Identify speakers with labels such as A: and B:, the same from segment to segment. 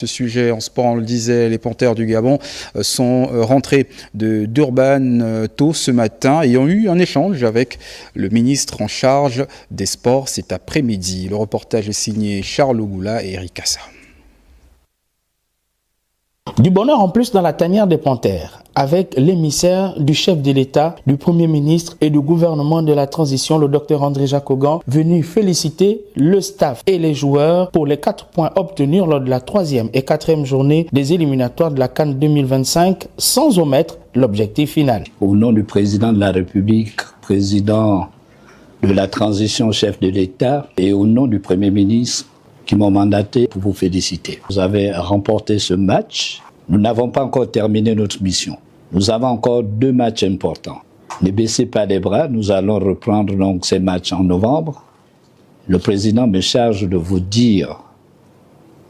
A: Ce sujet en sport, on le disait, les Panthères du Gabon sont rentrés de Durban tôt ce matin et ont eu un échange avec le ministre en charge des Sports cet après-midi. Le reportage est signé Charles Ougoula et Eric Cassa.
B: Du bonheur en plus dans la tanière des Panthères, avec l'émissaire du chef de l'État, du Premier ministre et du gouvernement de la transition, le Dr André Jacques-Augan, venu féliciter le staff et les joueurs pour les 4 points obtenus lors de la 3e et 4e journée des éliminatoires de la CAN 2025, sans omettre l'objectif final.
C: Au nom du président de la République, président de la transition, chef de l'État, et au nom du Premier ministre, qui m'ont mandaté pour vous féliciter. Vous avez remporté ce match. Nous n'avons pas encore terminé notre mission. Nous avons encore 2 matchs importants. Ne baissez pas les bras, nous allons reprendre donc ces matchs en novembre. Le président me charge de vous dire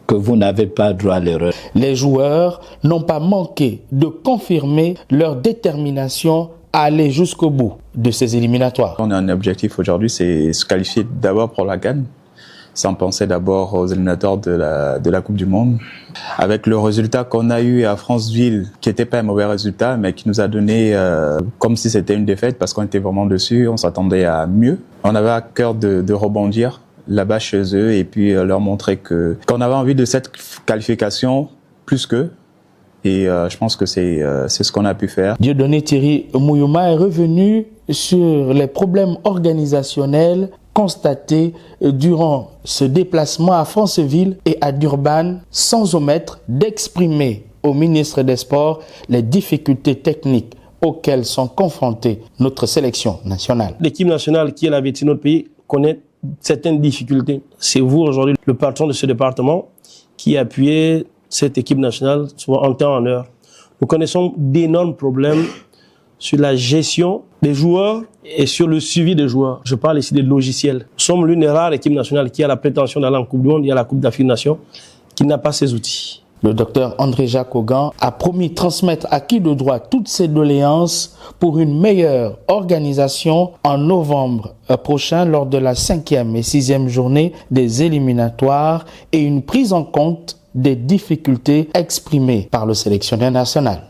C: que vous n'avez pas droit à l'erreur.
B: Les joueurs n'ont pas manqué de confirmer leur détermination à aller jusqu'au bout de ces éliminatoires.
D: On a un objectif aujourd'hui, c'est se qualifier d'abord pour la CAN, sans penser d'abord aux éliminatoires de la Coupe du Monde. Avec le résultat qu'on a eu à Franceville, qui n'était pas un mauvais résultat, mais qui nous a donné comme si c'était une défaite, parce qu'on était vraiment dessus, on s'attendait à mieux. On avait à cœur de rebondir là-bas chez eux et puis leur montrer qu'on avait envie de cette qualification plus qu'eux. Et je pense que c'est ce qu'on a pu faire.
B: Dieudonné Thierry Mouyouma est revenu sur les problèmes organisationnels constatés durant ce déplacement à Franceville et à Durban, sans omettre d'exprimer au ministre des Sports les difficultés techniques auxquelles sont confrontées notre sélection nationale.
E: L'équipe nationale qui est la vétérinaire de notre pays connaît certaines difficultés. C'est vous aujourd'hui, le patron de ce département, qui appuyez cette équipe nationale souvent en temps en heure. Nous connaissons d'énormes problèmes sur la gestion des joueurs et sur le suivi des joueurs. Je parle ici des logiciels. Nous sommes l'une des rares équipes nationales qui a la prétention d'aller en Coupe du Monde et à la Coupe d'Afrique des Nations, qui n'a pas ces outils.
B: Le docteur André Jacques-Augan a promis transmettre à qui de droit toutes ses doléances pour une meilleure organisation en novembre prochain lors de la 5e et 6e journée des éliminatoires et une prise en compte des difficultés exprimées par le sélectionneur national.